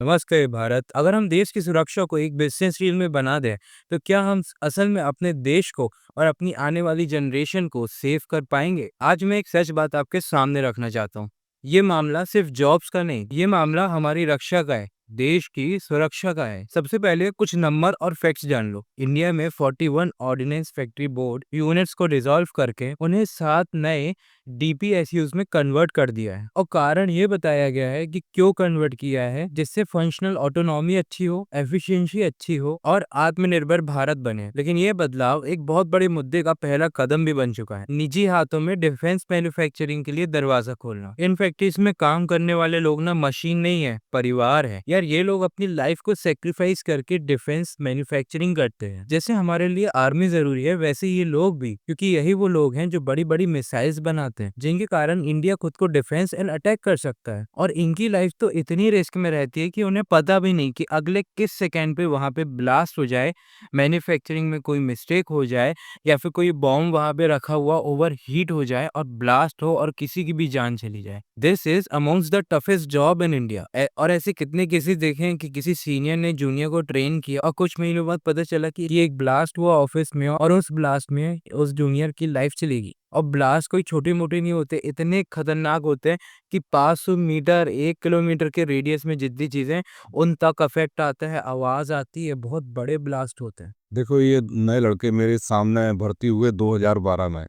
नमस्ते भारत। अगर हम देश की सुरक्षा को एक बिजनेस डील में बना दें, तो क्या हम असल में अपने देश को और अपनी आने वाली जनरेशन को सेव कर पाएंगे? आज मैं एक सच बात आपके सामने रखना चाहता हूँ। ये मामला सिर्फ जॉब्स का नहीं, ये मामला हमारी रक्षा का है, देश की सुरक्षा का है। सबसे पहले कुछ नंबर और फैक्ट्स जान लो। इंडिया में 41 ऑर्डिनेंस फैक्ट्री बोर्ड यूनिट्स को डिसॉल्व करके उन्हें 7 नए डीपीएसयूज में कन्वर्ट कर दिया है, और कारण ये बताया गया है कि क्यों कन्वर्ट किया है, जिससे फंक्शनल ऑटोनॉमी अच्छी हो, एफिशिएंसी अच्छी हो और आत्मनिर्भर भारत बने। लेकिन ये बदलाव एक बहुत बड़े मुद्दे का पहला कदम भी बन चुका है, निजी हाथों में डिफेंस मैन्युफैक्चरिंग के लिए दरवाजा खोलना। इन फैक्ट्रीज में काम करने वाले लोग ना मशीन नहीं है, परिवार है यार। ये लोग अपनी लाइफ को सेक्रीफाइस करके डिफेंस मैन्युफैक्चरिंग करते हैं। जैसे हमारे लिए आर्मी जरूरी है, वैसे ये लोग भी, क्योंकि यही वो लोग हैं जो बड़ी बड़ी मिसाइल्स बनाते हैं, जिनके कारण इंडिया खुद को डिफेंस एंड अटैक कर सकता है। और इनकी लाइफ तो इतनी रिस्क में रहती है कि उन्हें पता भी नहीं कि अगले किस सेकेंड पे वहां पे ब्लास्ट हो जाए, मैन्युफैक्चरिंग में कोई मिस्टेक हो जाए, या फिर कोई बॉम्ब वहां पे रखा हुआ ओवर हीट हो जाए और ब्लास्ट हो और किसी की भी जान चली जाए। This is amongst the toughest job in India. और ऐसे कितने केसेस देखे हैं कि किसी सीनियर ने जूनियर को ट्रेन किया और कुछ महीनों बाद पता चला कि ये एक ब्लास्ट हुआ ऑफिस में, और उस ब्लास्ट में उस जूनियर की लाइफ चली गई। और ब्लास्ट कोई छोटे मोटे नहीं होते, इतने खतरनाक होते हैं कि 500 मीटर 1 किलोमीटर के रेडियस में जितनी चीजें उन तक अफेक्ट आता है, आवाज आती है, बहुत बड़े ब्लास्ट होते हैं। देखो, ये नए लड़के मेरे सामने भर्ती हुए 2012 में।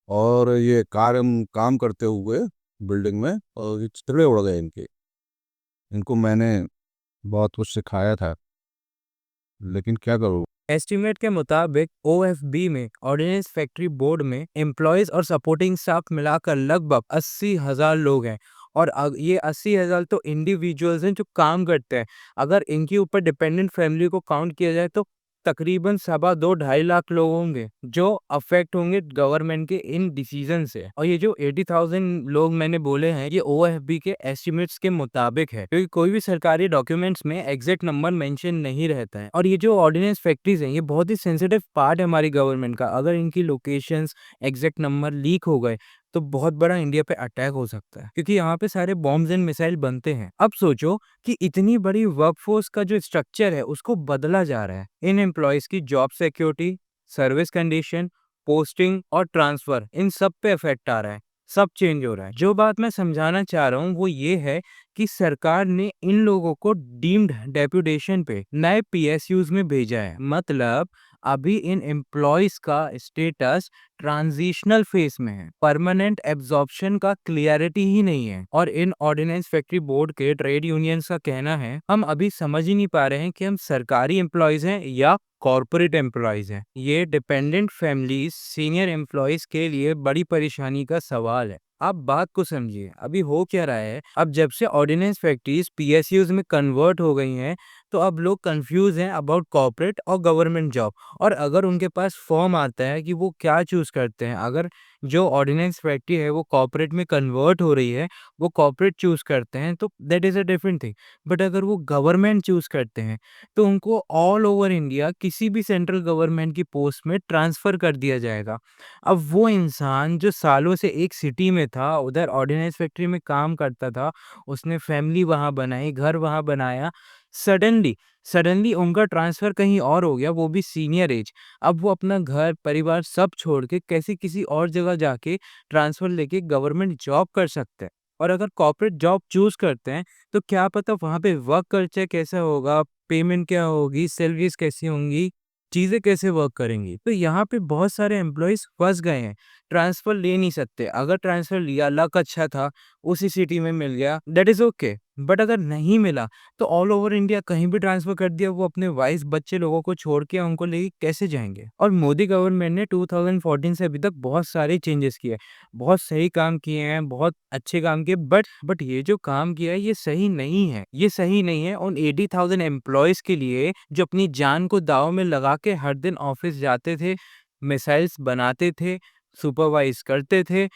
और ये काम करते हुए बिल्डिंग में, और ये चितड़े उड़ गए इनके। इनको मैंने बहुत कुछ सिखाया था, लेकिन क्या करूँ। एस्टिमेट के मुताबिक ओएफबी में, ऑर्डिनेंस फैक्ट्री बोर्ड में, एम्प्लॉयज और सपोर्टिंग स्टाफ मिलाकर लगभग 80,000 लोग हैं। और ये 80,000 तो इंडिविजुअल्स हैं जो काम करते हैं। अगर इनके ऊपर डिपेंडेंट फैमिली को काउंट किया जाए तो तकरीबन 2.5 लाख लोग होंगे जो अफेक्ट होंगे गवर्नमेंट के इन डिसीजन से। और ये जो 80,000 लोग मैंने बोले हैं, ये ओएफबी के एस्टिमेट्स के मुताबिक है, क्योंकि कोई भी सरकारी डॉक्यूमेंट्स में एग्जैक्ट नंबर मेंशन नहीं रहता है। और ये जो ऑर्डिनेंस फैक्ट्रीज हैं, ये बहुत ही सेंसिटिव पार्ट है हमारी गवर्नमेंट का। अगर इनकी लोकेशंस, एग्जैक्ट नंबर लीक हो गए तो बहुत बड़ा इंडिया पे अटैक हो सकता है, क्योंकि यहाँ पे सारे बॉम्ब्स एंड मिसाइल बनते हैं। अब सोचो कि इतनी बड़ी वर्कफोर्स का जो स्ट्रक्चर है उसको बदला जा रहा है। इन एम्प्लॉयज की job security, service condition, posting और ट्रांसफर, इन सब पे इफेक्ट आ रहा है। सब चेंज हो रहा है। जो बात मैं समझाना चाह रहा हूँ वो ये है कि सरकार ने इन लोगों को डीम्ड डेपुटेशन पे नए पीएसयूज में भेजा है। मतलब अभी इन एम्प्लॉयज का स्टेटस ट्रांजिशनल फेज में है, परमानेंट एब्जॉर्प्शन का क्लियरिटी ही नहीं है। और इन ऑर्डिनेंस फैक्ट्री बोर्ड के ट्रेड यूनियंस का कहना है, हम अभी समझ ही नहीं पा रहे हैं कि हम सरकारी एम्प्लॉयज हैं या कॉर्पोरेट एम्प्लॉयज हैं। ये डिपेंडेंट फैमिलीज, सीनियर एम्प्लॉयज के लिए बड़ी परेशानी का सवाल है। आप बात को समझिए, अभी हो क्या रहा है। अब जब से ऑर्डिनेंस फैक्ट्रीज पीएसयूज में कन्वर्ट हो गई हैं, तो अब लोग कंफ्यूज हैं अबाउट कॉर्पोरेट और गवर्नमेंट जॉब। और अगर उनके पास फॉर्म आता है कि वो क्या चूज करते हैं, अगर जो ऑर्डिनेंस फैक्ट्री है वो कॉर्पोरेट में कन्वर्ट हो रही है, वो कॉर्पोरेट चूज करते हैं, तो that is a different thing. But अगर वो गवर्नमेंट चूज करते हैं, तो उनको ऑल ओवर इंडिया किसी भी सेंट्रल गवर्नमेंट की पोस्ट में ट्रांसफर कर दिया जाएगा। अब वो इंसान जो सालों से एक सिटी में था, उधर ऑर्डिनेंस फैक्ट्री में काम करता था, उसने फैमिली वहां बनाई, घर वहां बनाया, सडनली सडनली उनका ट्रांसफर कहीं और हो गया, वो भी सीनियर एज। अब वो अपना घर परिवार सब छोड़ के कैसे किसी और जगह जाके ट्रांसफर लेके गवर्नमेंट जॉब कर सकते हैं। और अगर कॉर्पोरेट जॉब चूज करते हैं, तो क्या पता वहां पे वर्क कल्चर कैसा होगा, पेमेंट क्या होगी, सैलरीज कैसी होंगी, चीजें कैसे वर्क करेंगी। तो यहाँ पे बहुत सारे एम्प्लॉयज फंस गए हैं, ट्रांसफर ले नहीं सकते। अगर ट्रांसफर लिया, लक अच्छा था, उसी सिटी में मिल गया, दैट इज ओके। बट अगर नहीं मिला तो ऑल ओवर इंडिया कहीं भी ट्रांसफर कर दिया, वो अपने वाइफ बच्चे लोगों को छोड़ के उनको लेके कैसे जाएंगे। और मोदी गवर्नमेंट ने 2014 से अभी तक बहुत सारे चेंजेस किए, बहुत सही काम किए हैं, बहुत अच्छे काम किए। बट ये जो काम किया है ये सही नहीं है, ये सही नहीं है उन 80,000 एम्प्लॉयज के लिए जो अपनी जान को दांव में लगा के हर दिन ऑफिस जाते थे, मिसाइल्स बनाते थे, सुपरवाइज करते थे।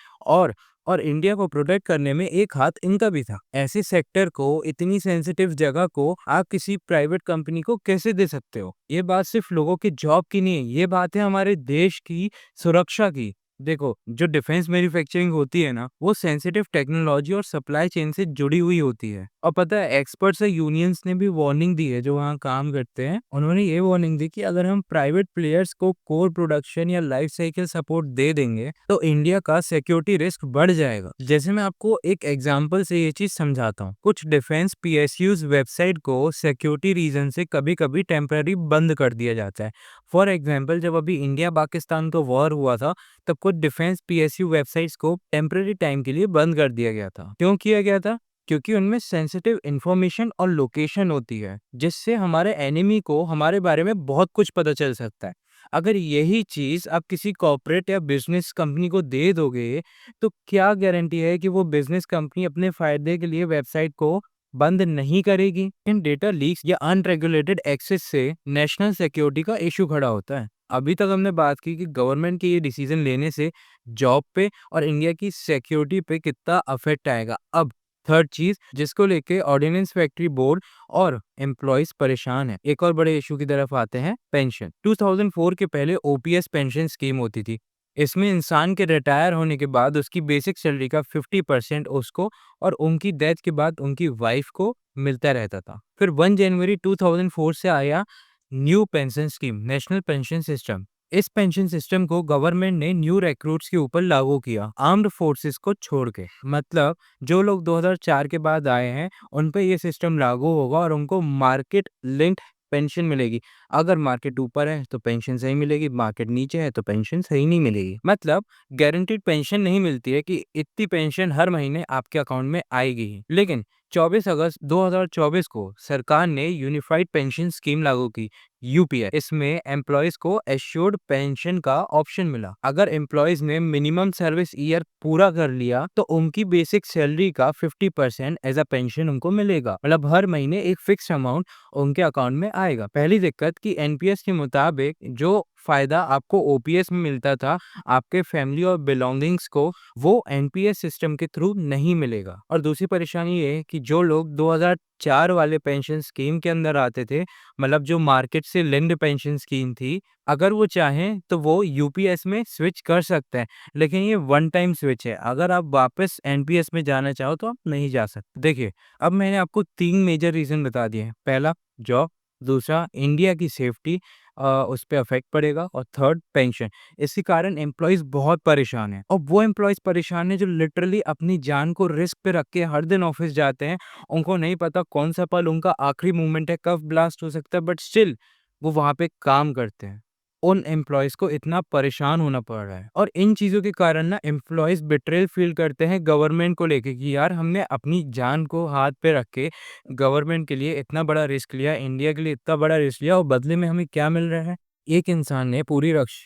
और इंडिया को प्रोटेक्ट करने में एक हाथ इनका भी था। ऐसे सेक्टर को, इतनी सेंसिटिव जगह को आप किसी प्राइवेट कंपनी को कैसे दे सकते हो? ये बात सिर्फ लोगों की जॉब की नहीं है, ये बात है हमारे देश की सुरक्षा की। देखो, जो डिफेंस मैन्युफैक्चरिंग होती है ना, वो सेंसिटिव टेक्नोलॉजी और सप्लाई चेन से जुड़ी हुई होती है। और पता है, एक्सपर्ट्स और यूनियंस ने भी वार्निंग दी है, जो वहाँ काम करते हैं। उन्होंने ये वार्निंग दी कि अगर हम प्राइवेट प्लेयर्स को कोर प्रोडक्शन या लाइफ साइकिल सपोर्ट दे देंगे, तो इंडिया का सिक्योरिटी रिस्क बढ़ जाएगा। जैसे मैं आपको एक एग्जांपल से ये चीज समझाता हूँ। कुछ डिफेंस पीएसयूज वेबसाइट को सिक्योरिटी रीजन से कभी-कभी टेम्पररी बंद कर दिया जाता है। फॉर एग्जाम्पल, जब अभी इंडिया पाकिस्तान का वॉर हुआ था, तब कुछ डिफेंस पीएसयू वेबसाइट्स को टेम्पररी टाइम के लिए बंद कर दिया गया था। क्यों किया गया था? क्योंकि उनमें सेंसिटिव इंफॉर्मेशन और लोकेशन होती है, जिससे हमारे एनिमी को हमारे बारे में बहुत कुछ पता चल सकता है। अगर यही चीज आप किसी कॉर्पोरेट या बिजनेस कंपनी को दे दोगे, तो क्या गारंटी है कि वो बिजनेस कंपनी अपने फायदे के लिए वेबसाइट को बंद नहीं करेगी? इन डेटा लीक्स या अनरेगुलेटेड एक्सेस से नेशनल सिक्योरिटी का इशू खड़ा होता है। अभी तक हमने बात की कि गवर्नमेंट के ये डिसीजन लेने से जॉब पे और इंडिया की सिक्योरिटी पे कितना अफेक्ट आएगा। अब थर्ड चीज, जिसको लेके ऑर्डिनेंस फैक्ट्री बोर्ड और एम्प्लॉयज परेशान है। एक और बड़े इशू की तरफ आते हैं, पेंशन। 2004 के पहले ओपीएस पेंशन स्कीम होती थी। इसमें इंसान के रिटायर होने के बाद उसकी बेसिक सैलरी का 50% उसको और उनकी डेथ के बाद उनकी वाइफ को मिलता रहता था। फिर 1 जनवरी 2004 से आया new pension scheme, national pension system. इस पेंशन सिस्टम को गवर्नमेंट ने न्यू रिक्रूट्स के ऊपर लागू किया, आर्म्ड फोर्सेस को छोड़ के। मतलब जो लोग 2004 के बाद आए हैं, उन पे ये सिस्टम लागू होगा और उनको मार्केट लिंक्ड पेंशन मिलेगी। अगर मार्केट ऊपर है तो पेंशन सही मिलेगी, मार्केट नीचे है तो पेंशन सही नहीं मिलेगी। मतलब गारंटीड पेंशन नहीं मिलती है कि इतनी पेंशन हर महीने आपके अकाउंट में आएगी ही। लेकिन 24 अगस्त 2024 को सरकार ने यूनिफाइड पेंशन स्कीम लागू की, यूपीआई। इसमें एम्प्लॉयज को एश्योर्ड पेंशन का ऑप्शन मिला। अगर एम्प्लॉयज ने मिनिमम सर्विस ईयर पूरा कर लिया, तो उनकी बेसिक सैलरी का 50% एज अ पेंशन उनको मिलेगा। मतलब हर महीने एक फिक्स अमाउंट उनके अकाउंट में आएगा। पहली दिक्कत कि एनपीएस के मुताबिक जो फायदा आपको ओपीएस में मिलता था, आपके फैमिली और बिलोंगिंग्स को वो एनपीएस सिस्टम के थ्रू नहीं मिलेगा। और दूसरी परेशानी ये है कि जो लोग 2004 वाले पेंशन स्कीम के अंदर आते थे, मतलब जो मार्केट से लिंक्ड पेंशन स्कीम थी, अगर वो चाहें तो वो यूपीएस में स्विच कर सकते हैं। लेकिन ये वन टाइम स्विच है, अगर आप वापस एनपीएस में जाना चाहो तो आप नहीं जा सकते। देखिए, अब मैंने आपको 3 मेजर रीजन बता दिए हैं। पहला जॉब, दूसरा इंडिया की सेफ्टी, उस पे अफेक्ट पड़ेगा, और थर्ड पेंशन। इसी कारण एम्प्लॉयज बहुत परेशान हैं, और वो एम्प्लॉयज परेशान हैं जो लिटरली अपनी जान को रिस्क पे रख के हर दिन ऑफिस जाते हैं। उनको नहीं पता कौन सा पल उनका आखिरी मूवमेंट है, कब ब्लास्ट हो सकता है, बट स्टिल वो वहाँ पे काम करते हैं। उन एम्प्लॉयज को इतना परेशान होना पड़ रहा है, और इन चीज़ों के कारण ना एम्प्लॉयज बिट्रेल फील करते हैं गवर्नमेंट को लेके कि यार हमने अपनी जान को हाथ पे रख के गवर्नमेंट के लिए इतना बड़ा रिस्क लिया, इंडिया के लिए इतना बड़ा रिस्क लिया, और बदले में हमें क्या मिल रहा है? एक इंसान ने पूरी रक्ष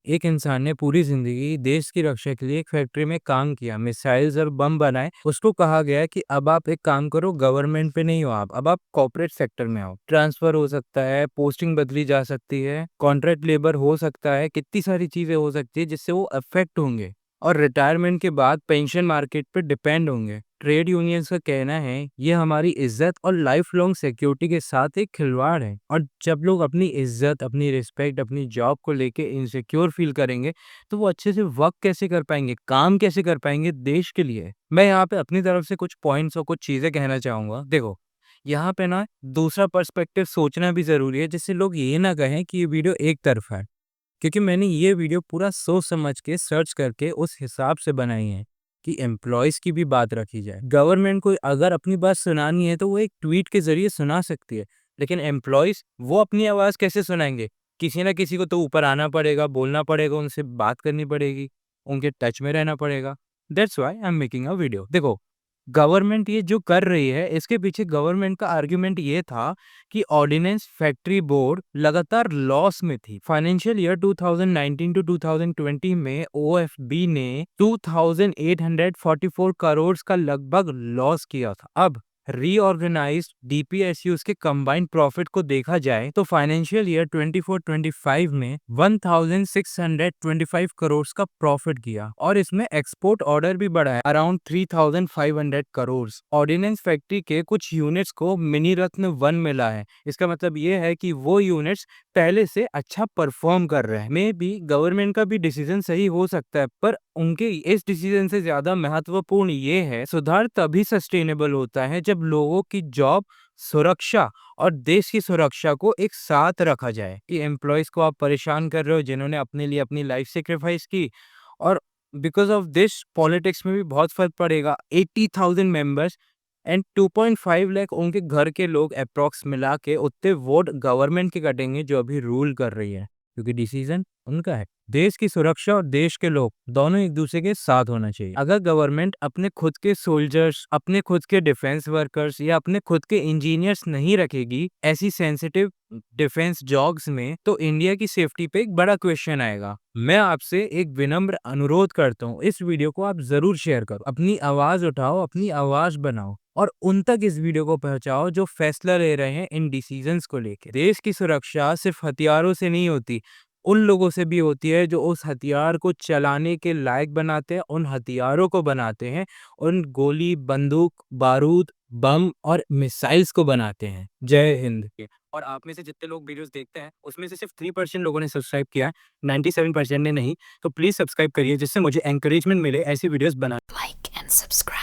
एक इंसान ने पूरी जिंदगी देश की रक्षा के लिए एक फैक्ट्री में काम किया, मिसाइल्स और बम बनाए। उसको कहा गया कि अब आप एक काम करो, गवर्नमेंट पे नहीं हो आप, अब आप कॉर्पोरेट सेक्टर में आओ। ट्रांसफर हो सकता है, पोस्टिंग बदली जा सकती है, कॉन्ट्रैक्ट लेबर हो सकता है, कितनी सारी चीजें हो सकती है जिससे वो अफेक्ट होंगे, और रिटायरमेंट के बाद पेंशन मार्केट पे डिपेंड होंगे। ट्रेड यूनियंस का कहना है ये हमारी इज्जत और लाइफ लॉन्ग सिक्योरिटी के साथ एक खिलवाड़ है, और जब लोग अपनी इज्जत, अपनी रिस्पेक्ट, अपनी जॉब को लेके इनसिक्योर फील करेंगे, तो वो अच्छे से वर्क कैसे कर पाएंगे, काम कैसे कर पाएंगे देश के लिए। मैं यहाँ पे अपनी तरफ से कुछ पॉइंट्स और कुछ चीजें कहना चाहूंगा। देखो, यहाँ पे ना दूसरा पर्सपेक्टिव सोचना भी जरूरी है, जिससे लोग ये ना कहें कि ये वीडियो एक तरफा है। क्योंकि मैंने ये वीडियो पूरा सोच समझ के सर्च करके उस हिसाब से बनाई है कि एम्प्लॉयज की भी बात रखी जाए। गवर्नमेंट को अगर अपनी बात सुनानी है तो वो एक ट्वीट के जरिए सुना सकती है, लेकिन एम्प्लॉयज वो अपनी आवाज कैसे सुनाएंगे? किसी ना किसी को तो ऊपर आना पड़ेगा, बोलना पड़ेगा, उनसे बात करनी पड़ेगी, उनके टच में रहना पड़ेगा। That's why I am making a video. देखो, गवर्नमेंट ये जो कर रही है, इसके पीछे गवर्नमेंट का आर्गुमेंट ये था कि ऑर्डिनेंस फैक्ट्री बोर्ड लगातार लॉस में थी। फाइनेंशियल ईयर 2019 टू 2020 में ओएफबी ने 2844 करोड़ का लगभग लॉस किया था। अब रीऑर्गेनाइज्ड डीपीएसयूज के कंबाइंड प्रॉफिट को देखा जाए तो फाइनेंशियल ईयर 24-25 में 1625 करोड़ का प्रॉफिट किया और इसमें एक्सपोर्ट ऑर्डर भी बढ़ा है अराउंड 3500 करोड़। ऑर्डिनेंस फैक्ट्री के कुछ यूनिट्स को मिनी रत्न 1 मिला है। इसका मतलब ये है कि वो यूनिट्स पहले से अच्छा परफॉर्म कर रहे हैं। मे बी गवर्नमेंट का भी डिसीजन सही हो सकता है, पर उनके इस डिसीजन से ज्यादा महत्वपूर्ण ये है, सुधार तभी सस्टेनेबल होता है जब लोगों की जॉब सुरक्षा और देश की सुरक्षा को एक साथ रखा जाए। कि एम्प्लॉयज को आप परेशान कर रहे हो जिन्होंने अपने लिए अपनी लाइफ सेक्रीफाइस की, और बिकॉज ऑफ दिस पॉलिटिक्स में भी बहुत फर्क पड़ेगा। 80,000 मेंबर्स एंड 2.5 लाख उनके घर के लोग अप्रॉक्स मिला के उतने वोट गवर्नमेंट के कटेंगे जो अभी रूल कर रही है, क्योंकि डिसीजन उनका है। देश की सुरक्षा और देश के लोग दोनों एक दूसरे के साथ होना चाहिए। अगर गवर्नमेंट अपने खुद के सोल्जर्स, अपने खुद के डिफेंस वर्कर्स या अपने खुद के इंजीनियर्स नहीं रखेगी ऐसी सेंसिटिव डिफेंस जॉब्स में, तो इंडिया की सेफ्टी पे एक बड़ा क्वेश्चन आएगा। मैं आपसे एक विनम्र अनुरोध करता हूँ, इस वीडियो को आप जरूर शेयर करो, अपनी आवाज उठाओ, अपनी आवाज बनाओ और उन तक इस वीडियो को पहुंचाओ जो फैसला ले रहे हैं इन डिसीजंस को लेकर। देश की सुरक्षा सिर्फ हथियारों से नहीं होती, उन लोगों से भी होती है जो उस हथियार को चलाने के लायक बनाते हैं, उन हथियारों को बनाते हैं, उन गोली, बंदूक, बारूद, बम और मिसाइल्स को बनाते हैं। जय हिंद। और आप में से जितने लोग वीडियोस देखते हैं उसमें से सिर्फ 3% लोगों ने सब्सक्राइब किया है, 97% ने नहीं। तो प्लीज सब्सक्राइब करिए जिससे मुझे एंकरेजमेंट मिले ऐसी वीडियोस बना। Like and subscribe.